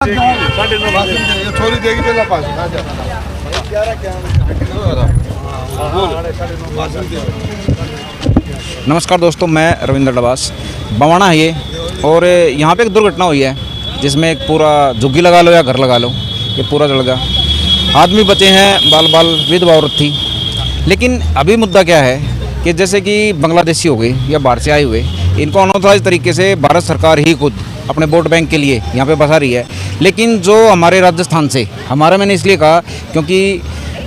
छोरी देगी पहला पास नमस्कार दोस्तों, मैं रविंद्र डबास। बवाना है ये, और यहाँ पे एक दुर्घटना हुई है जिसमें एक पूरा झुग्गी लगा लो या घर लगा लो, ये पूरा जल गया। आदमी बचे हैं, बाल बाल विधवा औरत थी। लेकिन अभी मुद्दा क्या है कि जैसे कि बांग्लादेशी हो गए या बाहर से आए हुए, इनको अनऑथराइज तरीके से भारत सरकार ही खुद अपने वोट बैंक के लिए यहाँ पे बसा रही है। लेकिन जो हमारे राजस्थान से, हमारा मैंने इसलिए कहा क्योंकि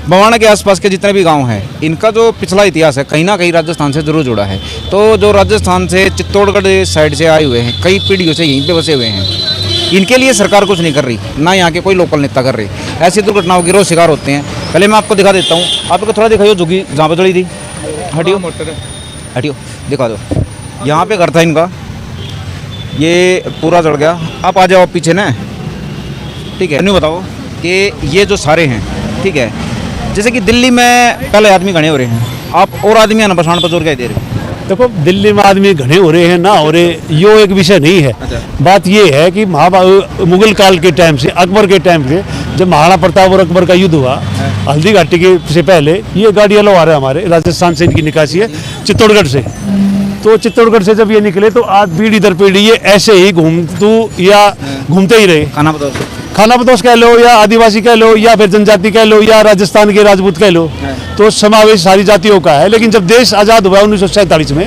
बवाना के आसपास के जितने भी गांव हैं, इनका जो पिछला इतिहास है कहीं ना कहीं राजस्थान से ज़रूर जुड़ा है। तो जो राजस्थान से चित्तौड़गढ़ साइड से आए हुए हैं, कई पीढ़ियों से यहीं पे बसे हुए हैं, इनके लिए सरकार कुछ नहीं कर रही, ना यहाँ के कोई लोकल नेता कर रहे। ऐसी दुर्घटनाओं के रोज शिकार होते हैं। पहले मैं आपको दिखा देता हूँ, आपको थोड़ा दिखाइए झुग्गी जहाँ पर जड़ी थी। हटियो हटियो, दिखा दो। यहाँ पे घर था इनका, ये पूरा जड़ गया। आप आ जाओ पीछे ना, ठीक है। नहीं बताओ कि ये जो सारे हैं, ठीक है, जैसे कि दिल्ली में पहले आदमी घने हो रहे हैं, आप और आदमी आना पछाण पर जोर क्या दे रहे हो? देखो, दिल्ली में आदमी घने हो रहे हैं ना हो रहे, यो एक विषय नहीं है। बात ये है कि मुगल काल के टाइम से, अकबर के टाइम से, जब महाराणा प्रताप और अकबर का युद्ध हुआ, हल्दी घाटी के से पहले ये गाड़ियाँ लोग आ रहे हैं हमारे राजस्थान से, इनकी निकासी है चित्तौड़गढ़ से। तो चित्तौड़गढ़ से जब ये निकले तो आज पीढ़ी दर पीढ़ी ये ऐसे ही घूमते ही रहे। खाना बदोश कह लो या आदिवासी कह लो या फिर जनजाति कह लो या राजस्थान के राजपूत कह लो, तो समावेश सारी जातियों का है। लेकिन जब देश आज़ाद हुआ 1947 में,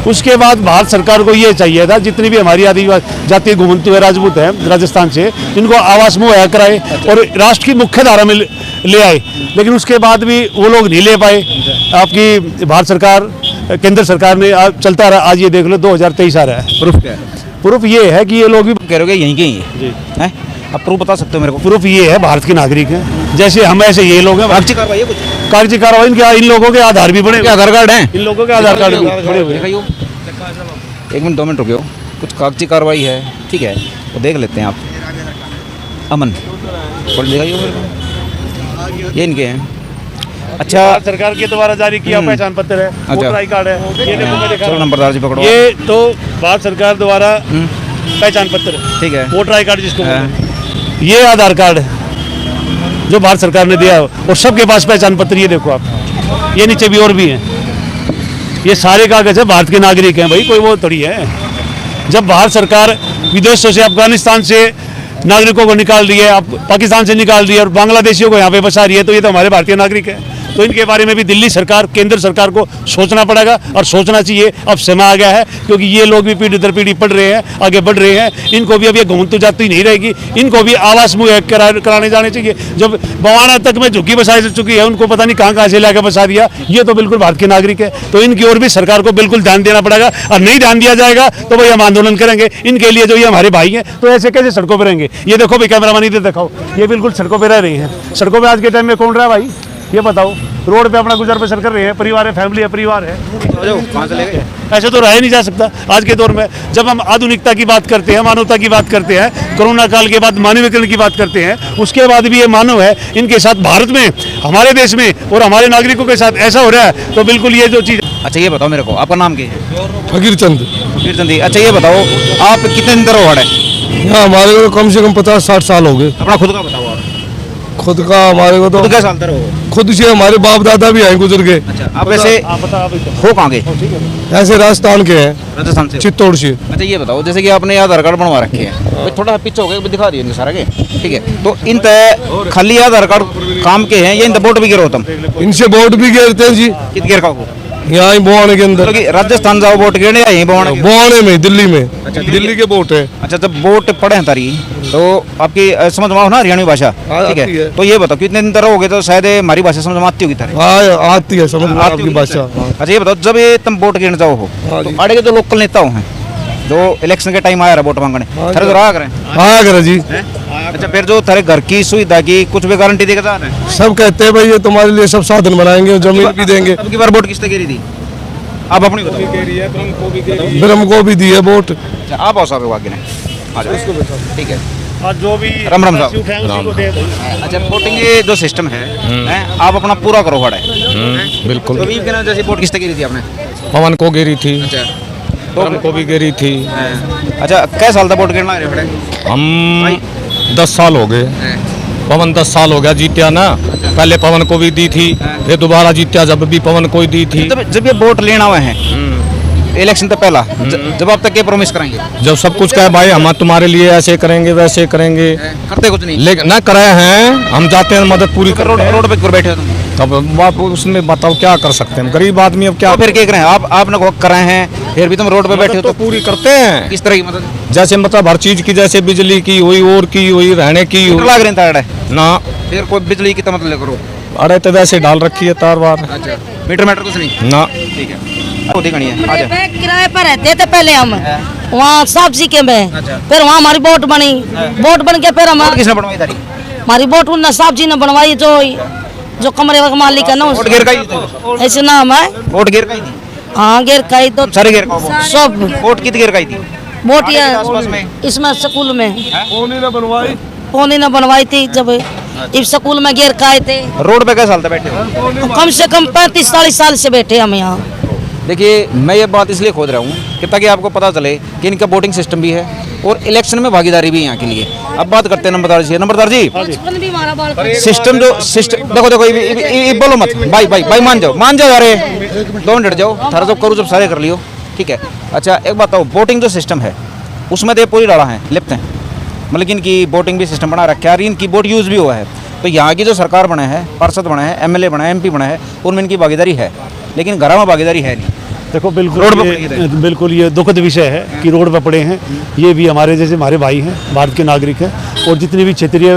उसके बाद भारत सरकार को ये चाहिए था जितनी भी हमारी आदिवासी जाति घुमंतु है, राजपूत है राजस्थान से, इनको आवास मुहैया कराए और राष्ट्र की मुख्य धारा में ले आए। लेकिन उसके बाद भी वो लोग नहीं ले पाए। आपकी भारत सरकार, केंद्र सरकार ने चलता रहा। आज ये देख लो 2023 आ रहा है। प्रूफ क्या है? प्रूफ ये है कि ये लोग भी कह रहे हो यहीं के ही हैं। आप प्रूफ बता सकते हो मेरे को? प्रूफ ये है, भारत के नागरिक हैं जैसे हम, ऐसे ये लोग हैं। कागजी कार्रवाई है कुछ? कागजी कार्रवाई इन लोगों के आधार भी बने, आधार कार्ड हैं, इन लोगों के आधार कार्ड भी बने हुए हैं। एक मिनट 2 मिनट रुकियो, कुछ कागजी कार्रवाई है, ठीक है, वो देख लेते हैं। आप अमन और दिखाइए मेरे को, ये इनके हैं। अच्छा, सरकार के द्वारा जारी किया पहचान पत्र है, वोटर आई कार्ड है। ये देखो, मैं दिखा रहा हूं। नंबरदार जी पकड़ो। ये तो भारत सरकार द्वारा पहचान पत्र, ठीक है, वोटर आई कार्ड जिसको बोलते हैं। ये आधार कार्ड है जो भारत सरकार ने दिया है, और सबके पास पहचान पत्र। ये देखो आप, ये नीचे भी और भी हैं। ये सारे कागज है, भारत के नागरिक हैं भाई, कोई वो थोड़ी है। जब भारत सरकार विदेशों से, अफगानिस्तान से नागरिकों को निकाल रही है, पाकिस्तान से निकाल रही है और बांग्लादेशियों को यहाँ पे बसा रही है, तो ये तो हमारे भारतीय नागरिक हैं। तो इनके बारे में भी दिल्ली सरकार, केंद्र सरकार को सोचना पड़ेगा, और सोचना चाहिए। अब समय आ गया है, क्योंकि ये लोग भी पीढ़ी दर पीढ़ी पढ़ रहे हैं, आगे बढ़ रहे हैं। इनको भी अब ये घुमंतु जाति नहीं रहेगी, इनको भी आवास मुहैया कराने जाने चाहिए। जब बवाना तक में झुग्गी बसा चुकी है, उनको पता नहीं कहाँ से लाकर बसा दिया। ये तो बिल्कुल भारत के नागरिक है, तो इनकी ओर भी सरकार को बिल्कुल ध्यान देना पड़ेगा। और नहीं ध्यान दिया जाएगा तो भाई हम आंदोलन करेंगे इनके लिए। जो ये हमारे भाई हैं, तो ऐसे कैसे सड़कों पर रहेंगे? ये देखो भाई, कैमरामैन इधर दिखाओ, ये बिल्कुल सड़कों पर रह रही हैं। सड़कों पर आज के टाइम में कौन रहा है भाई, ये बताओ? रोड पे अपना गुजर बसर कर रहे हैं, परिवार है, फैमिली है, परिवार है। ऐसे तो रह नहीं जा सकता आज के दौर में। जब हम आधुनिकता की बात करते हैं, मानवता की बात करते हैं, कोरोना काल के बाद मानवीकरण की बात करते हैं, उसके बाद भी ये मानव है। इनके साथ भारत में, हमारे देश में और हमारे नागरिकों के साथ ऐसा हो रहा है, तो बिल्कुल ये जो चीज़। अच्छा, ये बताओ मेरे को, आपका नाम क्या है? फकीर चंद। फकीर चंद। अच्छा, ये बताओ, आप कितने दिन तक है यहाँ? हमारे को कम से कम 50-60 साल हो गए। अपना खुद का बताओ आप। खुद का हमारे को तो क्या साल तक हो? खुद से हमारे बाप दादा भी हैं, गुजर गए। अच्छा, आप वैसे हो कहाँ के? ऐसे राजस्थान के हैं, राजस्थान से, चित्तौड़ से। अच्छा, ये बताओ, जैसे कि आपने आधार कार्ड बनवा रखे हैं, थोड़ा पीछे हो गए, दिखा दिए सारा के, ठीक है। तो इन खाली आधार कार्ड काम के हैं, ये इन वोट भी गिरो तुम? इनसे वोट भी गिरते हैं जी। कित गिर का यहाँ ही बोआने के अंदर, राजस्थान जाओ वोट गिरने या यहीं बोआने में, दिल्ली में। अच्छा, दिल्ली के वोट है। अच्छा, जब वोट पड़े हैं तारी, तो आपकी समझ में आओ ना हरियाणवी भाषा, ठीक है। तो ये बताओ, कितने दिन तक रहोगे तो शायद हमारी भाषा समझ में आती होगी तारी? हाँ, आती है समझ में आपकी भाषा। अच्छा, ये बताओ, जब ये तुम वोट गिरने जाओ हो, तो आड़े के जो लोकल नेता हैं, जो इलेक्शन के टाइम आया रहा वोट मांगने, थारे तो रहा करें? हाँ करे जी। अच्छा, फिर जो थारे घर की सुविधा की कुछ भी गारंटी देकर जा रहे हैं? सब कहते हैं भाई ये तुम्हारे लिए सब साधन बनाएंगे, जमीन भी देंगे। अब की बार वोट किसने गिरी थी? आप अपनी बताओ। ब्रह्म को भी दी है वोट। अच्छा, आप आओ साहब आगे ठीक है। आज जो भी राम राम साहब। अच्छा, वोटिंग ये जो सिस्टम है, आप अपना पूरा करो खड़ा है। बिल्कुल। तो जैसे वोट किसने गिरी थी आपने? पवन को गिरी थी। अच्छा, तो को भी गिरी थी। अच्छा, कै साल तक वोट गिरना है? हम 10 साल हो गए। पवन 10 साल हो गया जीत्या ना। पहले पवन को भी दी थी, फिर दोबारा जीत्या जब भी पवन को ही दी थी। जब ये वोट लेना हुए हैं इलेक्शन तो पहला जब आप तक ये प्रॉमिस करेंगे जब सब कुछ कहे भाई हम तुम्हारे लिए ऐसे करेंगे वैसे करेंगे, करते कुछ नहीं, लेकिन ना कराए हैं। हम जाते हैं मदद पूरी कर, रोड पे क्यों बैठे हो तुम? तब आप उसमें बताओ क्या कर सकते हैं, गरीब आदमी अब क्या। तो फिर क्या करें आपने वक्त कराए हैं फिर भी तुम रोड पे बैठे हो तो पूरी करते हैं। किस तरह की मदद? जैसे मतलब हर चीज की, जैसे बिजली की हुई और की हुई, रहने की हुई लाग रहे हैं ना। फिर कोई बिजली की तो मतलब करो। अरे तो वैसे डाल रखी है तार वार अच्छा मीटर कुछ नहीं ना। ठीक है दिखनी है। आजा किराए पर रहते थे पहले हम वहाँ सब्जी के में, अच्छा। फिर वहाँ हमारी बोट बनी, बोट बन के फिर वोट किसने बनवाई तारी? हमारी बोट उन साहब जी ने बनवाई, जो कमरे का मालिक है ना वोट घेर का ही ऐसे नाम है। वोट घेर का ही थी हाँ घेर खाई तो सारे घेर का वोट। सब वोट कित घेर का ही थी? बोट आगे के आसपास में? इसमें स्कूल में बनवाई पोनी ने बनवाई थी जब इस स्कूल में घेर खाए थे। रोड पे कैसे साल तक बैठे हो? कम से कम 35-40 साल से बैठे हम यहाँ। देखिए मैं ये बात इसलिए खोज रहा हूँ कि ताकि आपको पता चले कि इनका वोटिंग सिस्टम भी है और इलेक्शन में भागीदारी भी है यहाँ के लिए। अब बात करते हैं नंबरदार जी। नंबरदार जी बचपन भी हमारा बाल सिस्टम जो सिस्टम देखो ये बोलो मत भाई मान जाओ अरे 2 मिनट जाओ थारा जब करूँ जब सारे कर लियो ठीक है। अच्छा एक बात बताओ वोटिंग जो सिस्टम है उसमें तो पूरी डाला है लिप्त हैं मतलब कि इनकी वोटिंग भी सिस्टम बना रखा है और इनकी वोट यूज़ भी हुआ है। तो यहाँ की जो सरकार बने हैं, पार्षद बने हैं, एमएलए बने हैं, एमपी बने हैं, उनमें इनकी भागीदारी है लेकिन घरों में भागीदारी है नहीं। देखो बिल्कुल रोड पे ये, पड़े हैं। बिल्कुल ये दुखद विषय है कि रोड पर पड़े हैं। ये भी हमारे जैसे हमारे भाई हैं, भारत के नागरिक हैं और जितनी भी क्षेत्रीय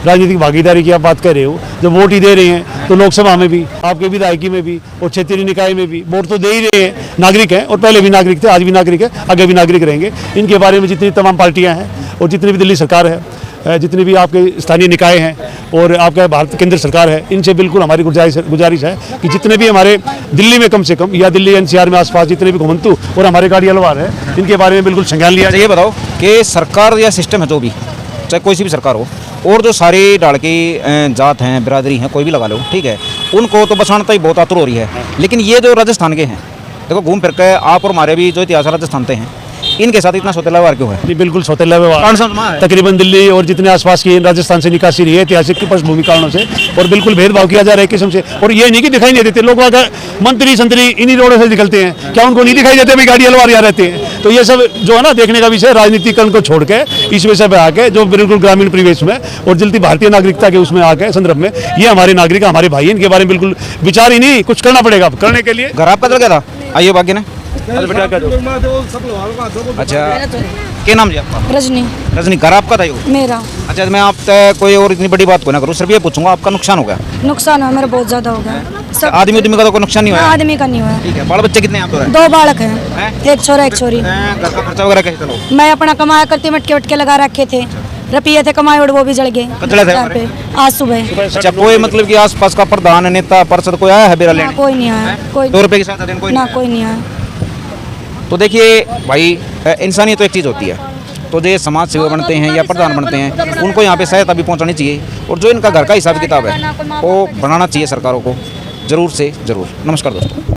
राजनीतिक भागीदारी की आप बात कर रहे हो, जब वोट ही दे रहे हैं तो लोकसभा में भी, आपके विधायकी में भी और क्षेत्रीय निकाय में भी वोट तो दे ही रहे हैं। नागरिक हैं और पहले भी नागरिक थे, आज भी नागरिक है, आगे भी नागरिक रहेंगे। इनके बारे में जितनी तमाम पार्टियाँ हैं और जितनी भी दिल्ली सरकार है, जितने भी आपके स्थानीय निकाय हैं और आपका भारत केंद्र सरकार है, इनसे बिल्कुल हमारी गुजारिश है कि जितने भी हमारे दिल्ली में कम से कम या दिल्ली एनसीआर में आसपास जितने भी घुमंतु और हमारे गाड़ियालवार है, इनके बारे में बिल्कुल संज्ञान लिया जाए। ये बताओ कि सरकार या सिस्टम है जो भी, चाहे कोई सी भी सरकार हो, और जो सारी डाल की जात हैं, बिरादरी हैं, कोई भी लगा लो ठीक है, उनको तो बसाना ही बहुत आतुर हो रही है। लेकिन ये जो राजस्थान के हैं, देखो घूम फिर के आप और हमारे भी जो इतिहास राजस्थान के हैं, इनके साथ इतना सौतेला व्यवहार क्यों है? नहीं, बिल्कुल सौतेला व्यवहार कौन सा है? तकरीबन दिल्ली और जितने आसपास की राजस्थान से निकासी रही है ऐतिहासिक की पृष्ठभूमि कारणों से, और बिल्कुल भेदभाव किया जा रहा है किस्म से। और ये नहीं कि दिखाई नहीं देते लोग, अगर मंत्री संतरी इन्हीं रोडों से निकलते हैं, क्या उनको नहीं दिखाई देते? भी गाड़ी अलवार यहाँ रहते हैं। तो ये सब जो है ना देखने का विषय, राजनीतिकरण को छोड़ के इस विषय पर आके जो बिल्कुल ग्रामीण परिवेश में और जल्दी भारतीय नागरिकता के उसमें आके संदर्भ में, ये हमारे नागरिक हमारे भाई, इनके बारे में बिल्कुल विचार ही नहीं, कुछ करना पड़ेगा करने के लिए। घर आपका चल गया था? आइए बाकी ने। अच्छा क्या नाम जी आपका? रजनी रजनी। घर आपका था ये? मेरा अच्छा मैं आप कोई और इतनी बड़ी बात को ना करूँ, सिर्फ ये पूछूंगा आपका नुकसान हो गया? नुकसान हुआ मेरा बहुत ज्यादा हो गया। सब आदमी उदमी का तो कोई नुकसान नहीं हुआ? आदमी का नहीं हुआ। ठीक है। बाल बच्चे कितने हैं आपके? 2 बालक हैं, हैं? एक छोरा एक छोरी। घर का खर्चा वगैरह कैसे चलो? मैं अपना कमाया करती, मटके वटके लगा रखे थे, रुपये थे कमाए और वो भी जल गए कचड़ा थे घर पे आज सुबह। अच्छा कोई मतलब कि आसपास का प्रधान नेता पार्षद कोई आया है बेरा ना लेने? कोई नहीं आया, कोई 2 रुपए के साथ दिन कोई ना नहीं कोई नहीं आया। तो देखिए भाई इंसानियत तो एक चीज़ होती है, तो जो ये समाज सेवा बनते हैं या प्रधान बनते हैं उनको यहाँ पे सहायता भी पहुँचानी चाहिए, और जो इनका घर का हिसाब किताब है वो बनाना चाहिए सरकारों को ज़रूर से ज़रूर। नमस्कार दोस्तों।